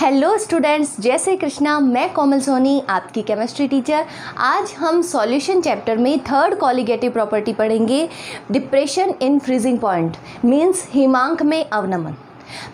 Hello students, जय श्री कृष्णा। मैं कोमल सोनी, आपकी केमिस्ट्री टीचर। आज हम सॉल्यूशन चैप्टर में थर्ड कॉलिगेटिव प्रॉपर्टी पढ़ेंगे, depression in freezing point means हिमांक में अवनमन।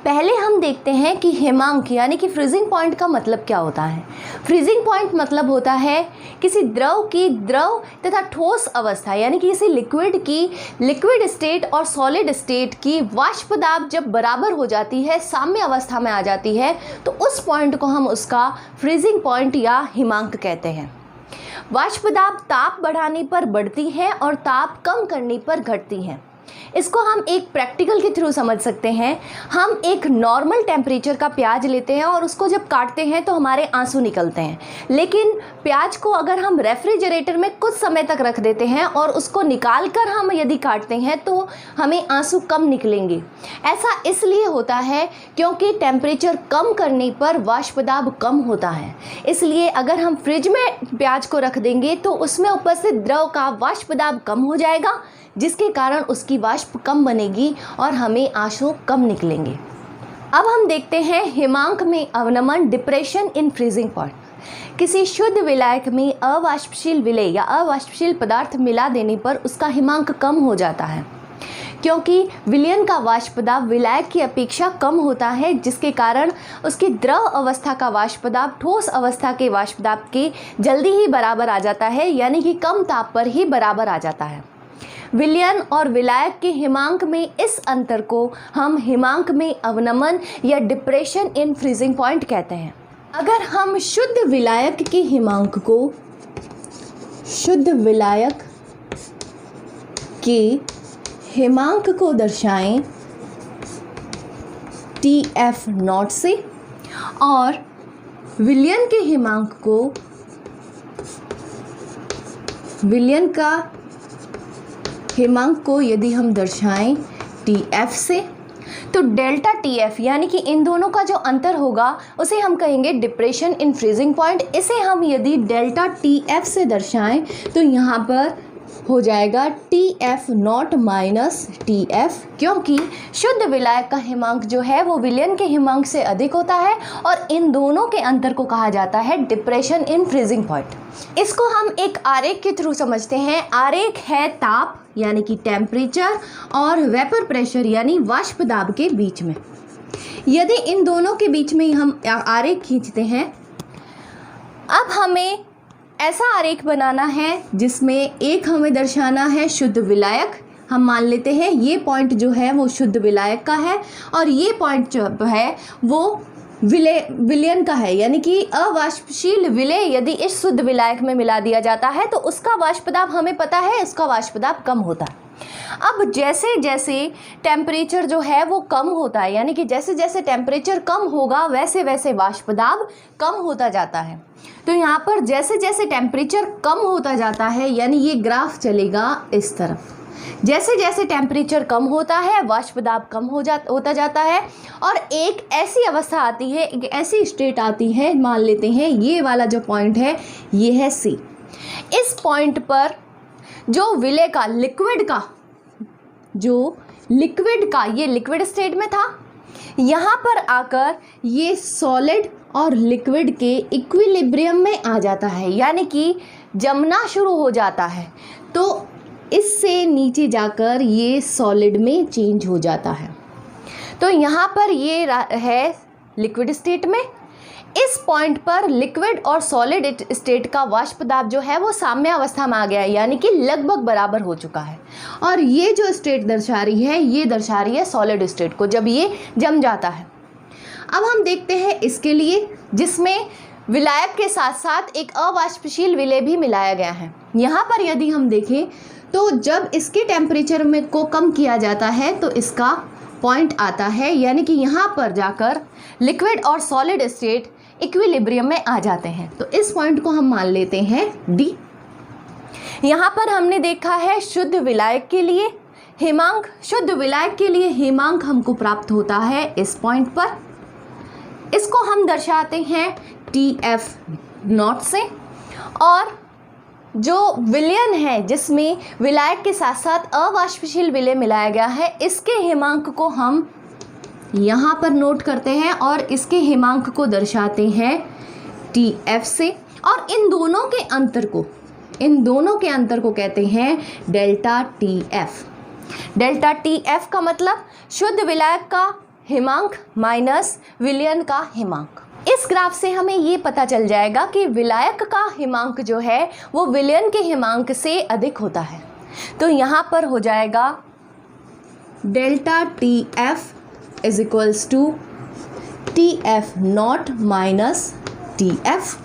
पहले हम देखते हैं कि हिमांक यानी कि फ्रीजिंग पॉइंट का मतलब क्या होता है। फ्रीजिंग पॉइंट मतलब होता है किसी द्रव की द्रव तथा ठोस अवस्था यानी कि किसी लिक्विड की लिक्विड स्टेट और सॉलिड स्टेट की वाष्प दाब जब बराबर हो जाती है, साम्य अवस्था में आ जाती है, तो उस पॉइंट को हम उसका फ्रीजिंग पॉइंट या हिमांक कहते हैं। वाष्प दाब ताप बढ़ाने पर बढ़ती है और ताप कम करने पर घटती है। इसको हम एक प्रैक्टिकल के थ्रू समझ सकते हैं। हम एक नॉर्मल टेम्परेचर का प्याज लेते हैं और उसको जब काटते हैं तो हमारे आंसू निकलते हैं, लेकिन प्याज को अगर हम रेफ्रिजरेटर में कुछ समय तक रख देते हैं और उसको निकाल कर हम यदि काटते हैं तो हमें आंसू कम निकलेंगे। ऐसा इसलिए होता है क्योंकि टेम्परेचर कम करने पर वाष्प दाब कम होता है। इसलिए अगर हम फ्रिज में प्याज को रख देंगे तो उसमें उपस्थित द्रव का वाष्प दाब कम हो जाएगा, जिसके कारण उसकी वाष्प कम बनेगी और हमें आंसू कम निकलेंगे। अब हम देखते हैं हिमांक में अवनमन, डिप्रेशन इन फ्रीजिंग पॉइंट। किसी शुद्ध विलायक में अवाष्पशील विलेय या अवाष्पशील पदार्थ मिला देने पर उसका हिमांक कम हो जाता है, क्योंकि विलयन का वाष्प दाब विलायक की अपेक्षा कम होता है, जिसके कारण उसकी द्रव अवस्था का वाष्प दाब ठोस अवस्था के वाष्प दाब के जल्दी ही बराबर आ जाता है, यानी कि कम ताप पर ही बराबर आ जाता है। विलयन और विलायक के हिमांक में इस अंतर को हम हिमांक में अवनमन या डिप्रेशन इन फ्रीजिंग पॉइंट कहते हैं। अगर हम शुद्ध विलायक के हिमांक को दर्शाएं TF नॉट से और विलयन के हिमांक को यदि हम दर्शाएं TF से, तो डेल्टा TF यानी कि इन दोनों का जो अंतर होगा उसे हम कहेंगे डिप्रेशन इन फ्रीजिंग पॉइंट। इसे हम यदि डेल्टा TF से दर्शाएं तो यहाँ पर हो जाएगा TF नॉट माइनस TF, क्योंकि शुद्ध विलायक का हिमांक जो है वो विलयन के हिमांक से अधिक होता है और इन दोनों के अंतर को कहा जाता है डिप्रेशन इन फ्रीजिंग पॉइंट। इसको हम एक आरेख के थ्रू समझते हैं। आरेख है ताप यानी कि टेम्परेचर और वेपर प्रेशर यानी वाष्प दाब के बीच में। यदि इन दोनों के बीच में हम आरेख खींचते हैं, अब हमें ऐसा आरेख बनाना है जिसमें एक हमें दर्शाना है शुद्ध विलायक। हम मान लेते हैं ये पॉइंट जो है वो शुद्ध विलायक का है और ये पॉइंट जो है वो विलयन का है, यानी कि अवाष्पशील विलेय यदि इस शुद्ध विलायक में मिला दिया जाता है तो उसका वाष्प दाब हमें पता है, उसका वाष्प दाब कम होता है। अब जैसे जैसे टेम्परेचर जो है वो कम होता है, यानी कि जैसे जैसे टेम्परेचर कम होगा वैसे वैसे वाष्प दाब कम होता जाता है। तो यहाँ पर जैसे जैसे टेम्परेचर कम होता जाता है, यानी ये ग्राफ चलेगा इस तरफ। जैसे जैसे टेम्परेचर कम होता है वाष्प दाब कम होता जाता है और एक ऐसी अवस्था आती है, एक ऐसी स्टेट आती है, मान लेते हैं ये वाला जो पॉइंट है ये है C। इस पॉइंट पर जो विलेय का ये लिक्विड स्टेट में था, यहाँ पर आकर ये सॉलिड और लिक्विड के इक्विलिब्रियम में आ जाता है, यानी कि जमना शुरू हो जाता है। तो इससे नीचे जाकर ये सॉलिड में चेंज हो जाता है। तो यहाँ पर ये है लिक्विड स्टेट में। इस पॉइंट पर लिक्विड और सॉलिड स्टेट का वाष्प दाब जो है वो साम्य अवस्था में आ गया है, यानी कि लगभग बराबर हो चुका है। और ये जो स्टेट दर्शा रही है ये दर्शा रही है सॉलिड स्टेट को जब ये जम जाता है। अब हम देखते हैं इसके लिए, जिसमें विलायक के साथ साथ एक अवाष्पशील विलेय भी मिलाया गया है। यहाँ पर यदि हम देखें तो जब इसके टेम्परेचर में को कम किया जाता है तो इसका पॉइंट आता है, यानी कि यहाँ पर जाकर लिक्विड और सॉलिड स्टेट इक्विलिब्रियम में आ जाते हैं। तो इस पॉइंट को हम मान लेते हैं D। यहाँ पर हमने देखा है शुद्ध विलायक के लिए हिमांक, शुद्ध विलायक के लिए हिमांक हमको प्राप्त होता है इस पॉइंट पर। इसको हम दर्शाते हैं TF नॉट से, और जो विलयन है जिसमें विलायक के साथ साथ अवाष्पशील विलेय मिलाया गया है, इसके हिमांक को हम यहाँ पर नोट करते हैं और इसके हिमांक को दर्शाते हैं TF से, और इन दोनों के अंतर को कहते हैं डेल्टा TF। डेल्टा TF का मतलब शुद्ध विलायक का हिमांक माइनस विलयन का हिमांक। इस ग्राफ से हमें ये पता चल जाएगा कि विलायक का हिमांक जो है वो विलयन के हिमांक से अधिक होता है। तो यहाँ पर हो जाएगा delta TF is equals to TF nought minus TF।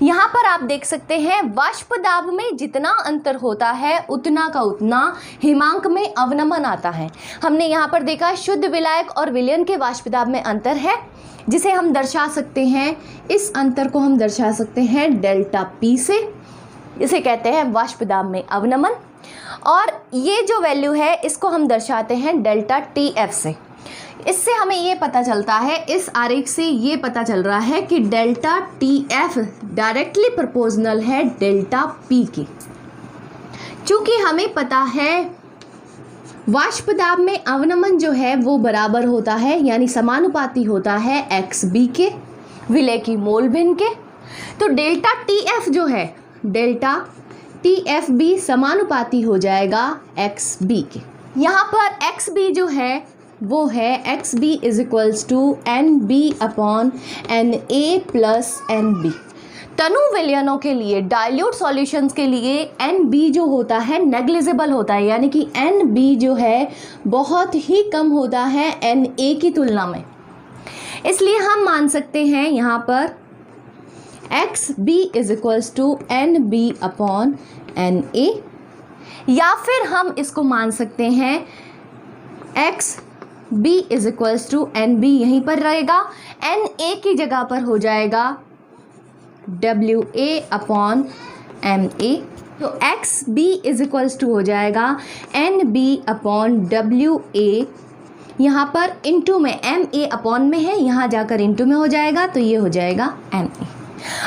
यहाँ पर आप देख सकते हैं वाष्प दाब में जितना अंतर होता है उतना का उतना हिमांक में अवनमन आता है। हमने यहाँ पर देखा शुद्ध विलायक और विलयन के वाष्प दाब में अंतर है, जिसे हम दर्शा सकते हैं, इस अंतर को हम दर्शा सकते हैं डेल्टा P से। इसे कहते हैं वाष्प दाब में अवनमन। और ये जो वैल्यू है इसको हम दर्शाते हैं डेल्टा TF से। इससे हमें ये पता चलता है, इस आरेख से ये पता चल रहा है कि डेल्टा TF डायरेक्टली प्रोपोर्शनल है डेल्टा P के। चूँकि हमें पता है वाष्प दाब में अवनमन जो है वो बराबर होता है, यानी समानुपाती होता है XB के, विलय की मोल भिन्न के। तो डेल्टा TF जो है, डेल्टा TF भी समानुपाती हो जाएगा XB के। यहाँ पर XB जो है वो है XB is equals to NB upon NA plus NB। तनु विलयनों के लिए, डाइल्यूट सॉल्यूशंस के लिए NB जो होता है नेग्लिजिबल होता है, यानी कि NB जो है बहुत ही कम होता है NA की तुलना में। इसलिए हम मान सकते हैं यहाँ पर XB is equals to NB upon NA, या फिर हम इसको मान सकते हैं XB is equals to NB, यहीं पर रहेगा, NA की जगह पर हो जाएगा WA अपॉन MA। तो XB इज इक्वल्स टू हो जाएगा NB अपॉन WA, यहाँ पर इंटू में MA अपॉन में है, यहाँ जाकर इंटू में हो जाएगा, तो ये हो जाएगा MA।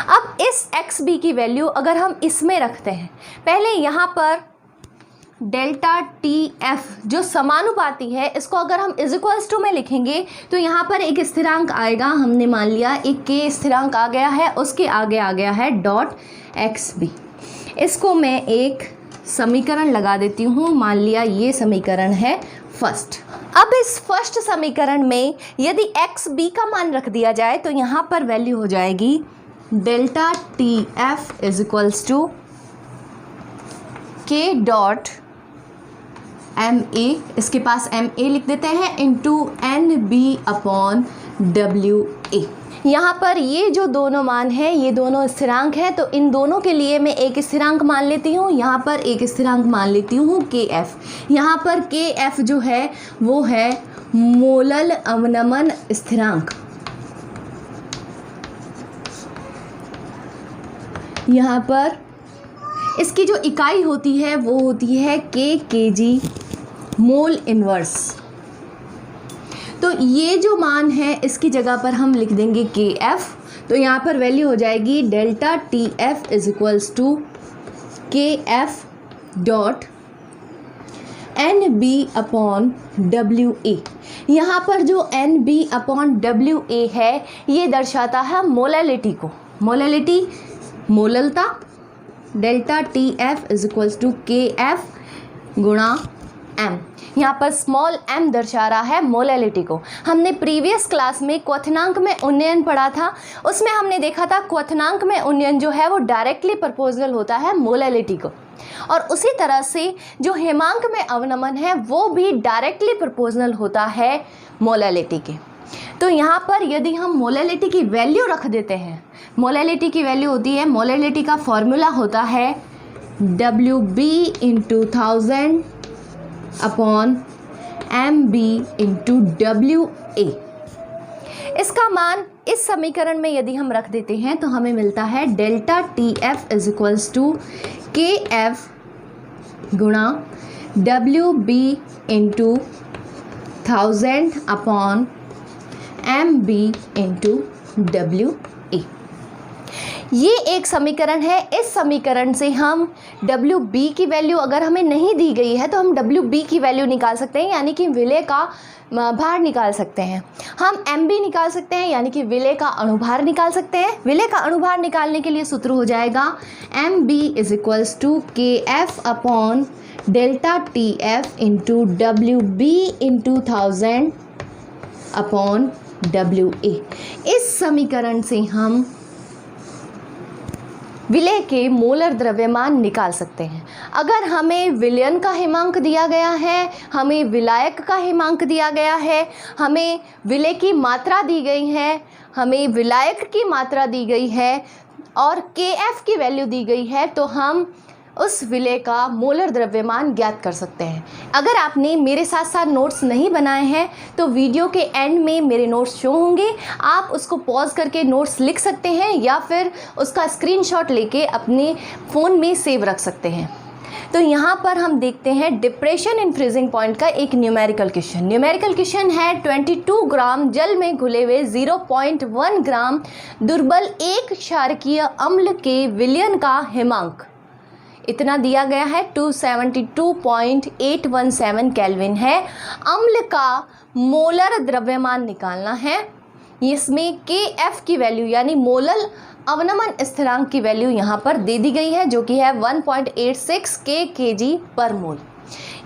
अब इस XB की वैल्यू अगर हम इसमें रखते हैं, पहले यहाँ पर डेल्टा TF जो समानुपाती है इसको अगर हम इज इक्वल्स टू में लिखेंगे तो यहाँ पर एक स्थिरांक आएगा। हमने मान लिया एक K स्थिरांक आ गया है, उसके आगे आ गया है डॉट XB। इसको मैं एक समीकरण लगा देती हूँ, मान लिया ये समीकरण है फर्स्ट। अब इस फर्स्ट समीकरण में यदि XB का मान रख दिया जाए तो यहाँ पर वैल्यू हो जाएगी delta TF is equals to K dot MA, इसके पास MA लिख देते हैं, इंटू NB अपॉन WA। यहाँ पर ये जो दोनों मान हैं ये दोनों स्थिरांक हैं, तो इन दोनों के लिए मैं एक स्थिरांक मान लेती हूँ, यहाँ पर एक स्थिरांक मान लेती हूँ KF। यहाँ पर KF जो है वो है मोलल अवनमन स्थिरांक। यहाँ पर इसकी जो इकाई होती है वो होती है kg मोल इनवर्स। तो ये जो मान है इसकी जगह पर हम लिख देंगे KF, तो यहाँ पर वैल्यू हो जाएगी delta TF is equals to KF dot NB upon WA। यहाँ पर जो NB अपॉन WA है ये दर्शाता है मोलैलिटी को, मोलैलिटी मोललता। Delta TF is equals to KF गुणा M। यहाँ पर स्मॉल m दर्शा रहा है मोलैलिटी को। हमने प्रीवियस क्लास में क्वथनांक में उन्नयन पढ़ा था, उसमें हमने देखा था क्वथनांक में उन्नयन जो है वो डायरेक्टली प्रोपोर्शनल होता है मोलैलिटी को, और उसी तरह से जो हिमांक में अवनमन है वो भी डायरेक्टली प्रोपोर्शनल होता है मोलैलिटी के। तो यहाँ पर यदि हम मोलैलिटी की वैल्यू रख देते हैं, मोलैलिटी की वैल्यू होती है, मोलैलिटी का फॉर्मूला होता है WB into 1000 upon MB into WA। इसका मान इस समीकरण में यदि हम रख देते हैं तो हमें मिलता है delta TF is equals to KF गुणा WB into 1000 upon MB into WA। ये एक समीकरण है। इस समीकरण से हम WB की वैल्यू अगर हमें नहीं दी गई है तो हम WB की वैल्यू निकाल सकते हैं, यानी कि विलेय का भार निकाल सकते हैं। हम MB निकाल सकते हैं, यानी कि विलेय का अणुभार निकाल सकते हैं। विलेय का अणुभार निकालने के लिए सूत्र हो जाएगा MB = KF upon delta TF into WB into 1000 upon WA। इस समीकरण से हम विलेय के मोलर द्रव्यमान निकाल सकते हैं। अगर हमें विलयन का हिमांक दिया गया है, हमें विलायक का हिमांक दिया गया है, हमें विलेय की मात्रा दी गई है, हमें विलायक की मात्रा दी गई है और KF की वैल्यू दी गई है, तो हम उस विलेय का मोलर द्रव्यमान ज्ञात कर सकते हैं। अगर आपने मेरे साथ साथ नोट्स नहीं बनाए हैं तो वीडियो के एंड में मेरे नोट्स शो होंगे, आप उसको पॉज करके नोट्स लिख सकते हैं या फिर उसका स्क्रीनशॉट लेके अपने फ़ोन में सेव रख सकते हैं। तो यहाँ पर हम देखते हैं डिप्रेशन इन फ्रीजिंग पॉइंट का एक न्यूमेरिकल क्वेश्चन। न्यूमेरिकल क्वेश्चन है 22 ग्राम जल में घुले हुए 0.1 ग्राम दुर्बल एक क्षारकीय अम्ल के विलयन का हिमांक इतना दिया गया है 272.817 केल्विन है। अम्ल का मोलर द्रव्यमान निकालना है। इसमें KF की वैल्यू यानी मोलर अवनमन स्थिरांक की वैल्यू यहाँ पर दे दी गई है, जो कि है 1.86 kg पर मोल।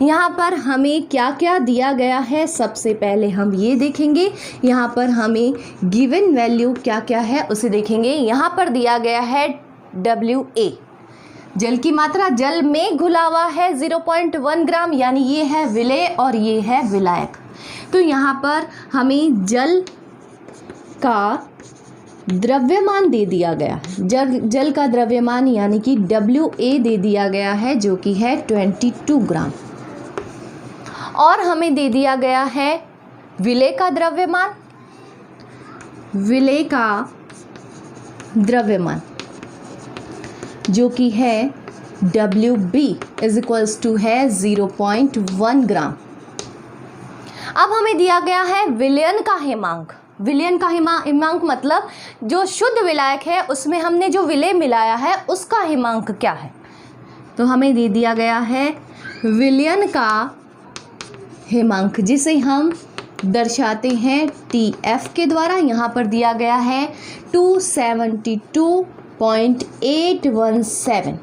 यहाँ पर हमें क्या क्या दिया गया है, सबसे पहले हम ये देखेंगे। यहाँ पर हमें गिवन वैल्यू क्या क्या है उसे देखेंगे। यहाँ पर दिया गया है WA, जल की मात्रा जल में घुला हुआ है 0.1 ग्राम, यानी ये है विलेय और ये है विलायक। तो यहाँ पर हमें जल का द्रव्यमान दे दिया गया है। जल का द्रव्यमान यानी कि WA दे दिया गया है, जो कि है 22 ग्राम। और हमें दे दिया गया है विलेय का द्रव्यमान। विलेय का द्रव्यमान जो कि है WB = है 0.1 ग्राम। अब हमें दिया गया है विलयन का हिमांक। विलयन का हिमांक मतलब जो शुद्ध विलायक है उसमें हमने जो विलेय मिलाया है उसका हिमांक क्या है। तो हमें दे दिया गया है विलयन का हिमांक, जिसे हम दर्शाते हैं TF के द्वारा। यहाँ पर दिया गया है 272.817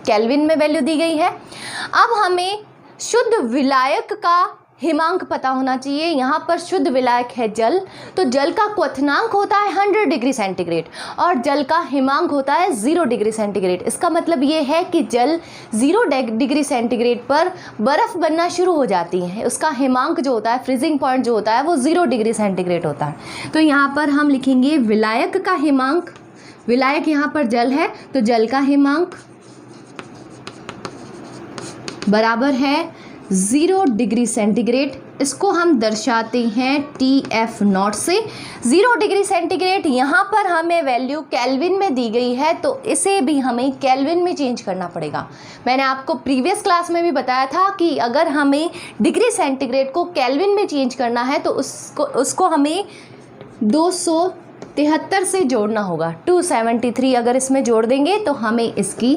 केल्विन में वैल्यू दी गई है। अब हमें शुद्ध विलायक का हिमांक पता होना चाहिए। यहाँ पर शुद्ध विलायक है जल, तो जल का क्वथनांक होता है 100 डिग्री सेंटीग्रेड और जल का हिमांक होता है 0 डिग्री सेंटीग्रेड। इसका मतलब ये है कि जल 0 डिग्री सेंटीग्रेड पर बर्फ़ बनना शुरू हो जाती है। उसका हिमांक जो होता है, फ्रीजिंग पॉइंट जो होता है, वो 0 डिग्री सेंटीग्रेड होता है। तो यहाँ पर हम लिखेंगे विलायक का हिमांक। विलायक यहाँ पर जल है, तो जल का हिमांक बराबर है 0 डिग्री सेंटीग्रेड। इसको हम दर्शाते हैं TF0 से। 0 डिग्री सेंटीग्रेड यहाँ पर हमें वैल्यू केल्विन में दी गई है, तो इसे भी हमें केल्विन में चेंज करना पड़ेगा। मैंने आपको प्रीवियस क्लास में भी बताया था कि अगर हमें डिग्री सेंटीग्रेड को केल्विन में चेंज करना है तो उसको हमें 273 से जोड़ना होगा। 273 अगर इसमें जोड़ देंगे तो हमें इसकी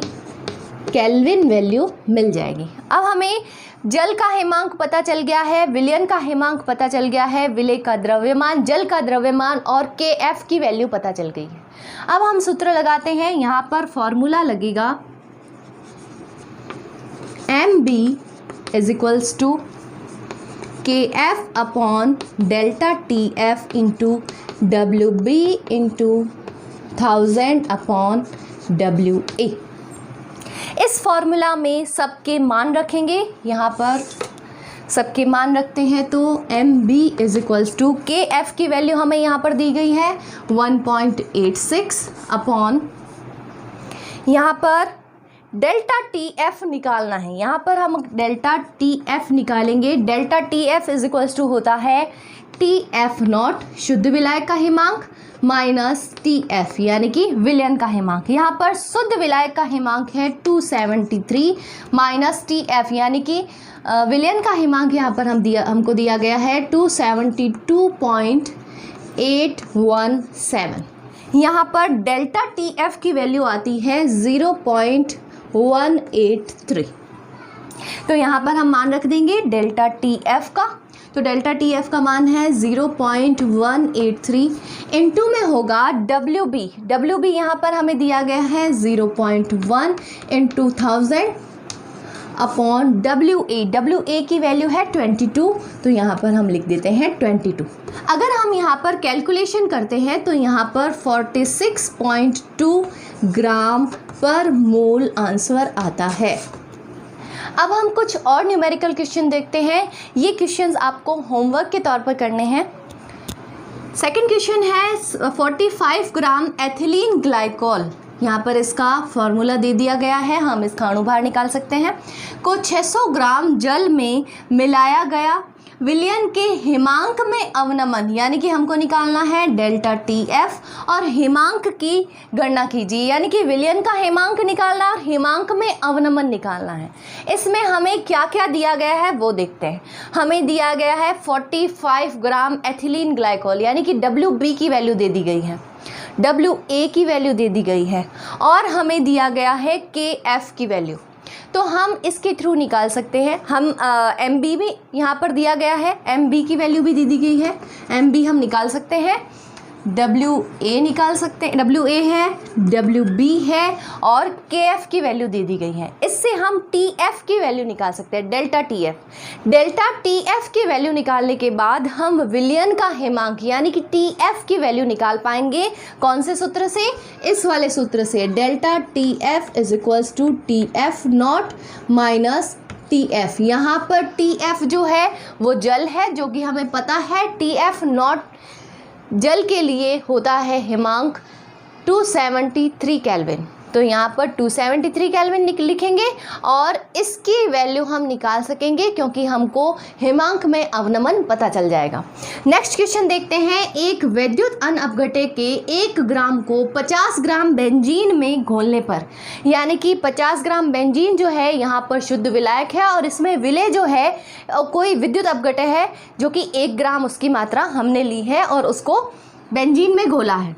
केल्विन वैल्यू मिल जाएगी। अब हमें जल का हिमांक पता चल गया है, विलयन का हिमांक पता चल गया है, विलेय का द्रव्यमान, जल का द्रव्यमान और KF की वैल्यू पता चल गई है। अब हम सूत्र लगाते हैं। यहाँ पर फॉर्मूला लगेगा MB = KF upon delta TF into WB into 1000 upon WA। इस फॉर्मूला में सबके मान रखेंगे। यहाँ पर सबके मान रखते हैं तो MB = KF की वैल्यू हमें यहाँ पर दी गई है 1.86 अपॉन, यहाँ पर डेल्टा TF निकालना है। यहाँ पर हम डेल्टा TF निकालेंगे। डेल्टा TF = होता है TF0 शुद्ध विलायक का हिमांक माइनस TF यानी कि विलयन का हिमांक। यहाँ पर शुद्ध विलायक का हिमांक है 273 माइनस TF यानी कि विलयन का हिमांक यहाँ पर हमको दिया गया है 272.817। यहाँ पर डेल्टा टी एफ की वैल्यू आती है 0.183। तो यहाँ पर हम मान रख देंगे डेल्टा टी एफ का। तो डेल्टा टी एफ का मान है 0.183 इनटू में होगा डब्ल्यू बी। डब्ल्यू बी यहाँ पर हमें दिया गया है 0.1 × 1000 अपॉन डब्ल्यू ए की वैल्यू है 22। तो यहाँ पर हम लिख देते हैं 22। अगर हम यहाँ पर कैलकुलेशन करते हैं तो यहाँ पर 46.2 ग्राम पर मोल आंसर आता है। अब हम कुछ और न्यूमेरिकल क्वेश्चन देखते हैं। ये क्वेश्चंस आपको होमवर्क के तौर पर करने हैं। सेकंड क्वेश्चन है 45 ग्राम एथिलीन ग्लाइकोल। यहाँ पर इसका फॉर्मूला दे दिया गया है, हम इसका अणु भार निकाल सकते हैं। को 600 ग्राम जल में मिलाया गया। विलयन के हिमांक में अवनमन यानी कि हमको निकालना है डेल्टा टी एफ और हिमांक की गणना कीजिए, यानी कि विलयन का हिमांक निकालना और हिमांक में अवनमन निकालना है। इसमें हमें क्या क्या दिया गया है वो देखते हैं। हमें दिया गया है 45 ग्राम एथिलीन ग्लाइकोल यानी कि डब्ल्यू बी की वैल्यू दे दी गई है, डब्ल्यू ए की वैल्यू दे दी गई है और हमें दिया गया है के एफ की वैल्यू। तो हम इसके थ्रू निकाल सकते हैं। हम एम बी भी यहाँ पर दिया गया है, एम बी की वैल्यू भी दे दी गई है, एम बी हम निकाल सकते हैं। डब्ल्यू ए निकाल सकते हैं, डब्ल्यू ए है, डब्ल्यू बी है और के एफ की वैल्यू दे दी गई है। इससे हम टी एफ की वैल्यू निकाल सकते हैं, delta T F. Delta T F की वैल्यू निकालने के बाद हम विलयन का हिमांक यानी कि टी एफ की वैल्यू निकाल पाएंगे। कौन से सूत्र से? इस वाले सूत्र से, delta T F is equals to T F nought minus T F. यहाँ पर टी एफ जो है वो जल है, जो कि हमें पता है। टी एफ नॉट जल के लिए होता है हिमांक 273 केल्विन। तो यहाँ पर 273 केल्विन लिखेंगे और इसकी वैल्यू हम निकाल सकेंगे क्योंकि हमको हिमांक में अवनमन पता चल जाएगा। नेक्स्ट क्वेश्चन देखते हैं। एक विद्युत अनअपघटे के 1 ग्राम को 50 ग्राम बेंजीन में घोलने पर, यानी कि 50 ग्राम बेंजीन जो है यहाँ पर शुद्ध विलायक है और इसमें विलय जो है कोई विद्युत अपघटय है जो कि 1 ग्राम उसकी मात्रा हमने ली है और उसको बेंजीन में घोला है।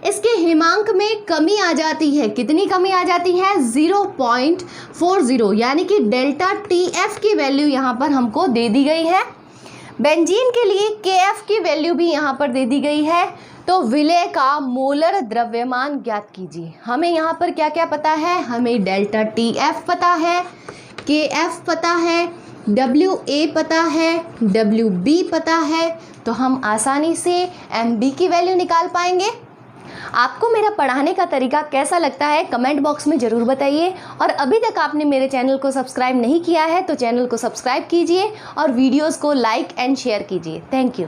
इसके हिमांक में कमी आ जाती है। कितनी कमी आ जाती है? 0.40 यानी कि डेल्टा टी एफ की वैल्यू यहाँ पर हमको दे दी गई है। बेंजीन के लिए के एफ की वैल्यू भी यहाँ पर दे दी गई है। तो विलय का मोलर द्रव्यमान ज्ञात कीजिए। हमें यहाँ पर क्या क्या पता है? हमें डेल्टा टी एफ पता है, के एफ पता है, डब्ल्यू ए पता है, डब्ल्यू बी पता है। तो हम आसानी से एम बी की वैल्यू निकाल पाएंगे। आपको मेरा पढ़ाने का तरीका कैसा लगता है कमेंट बॉक्स में ज़रूर बताइए। और अभी तक आपने मेरे चैनल को सब्सक्राइब नहीं किया है तो चैनल को सब्सक्राइब कीजिए और वीडियोस को लाइक एंड शेयर कीजिए। Thank you.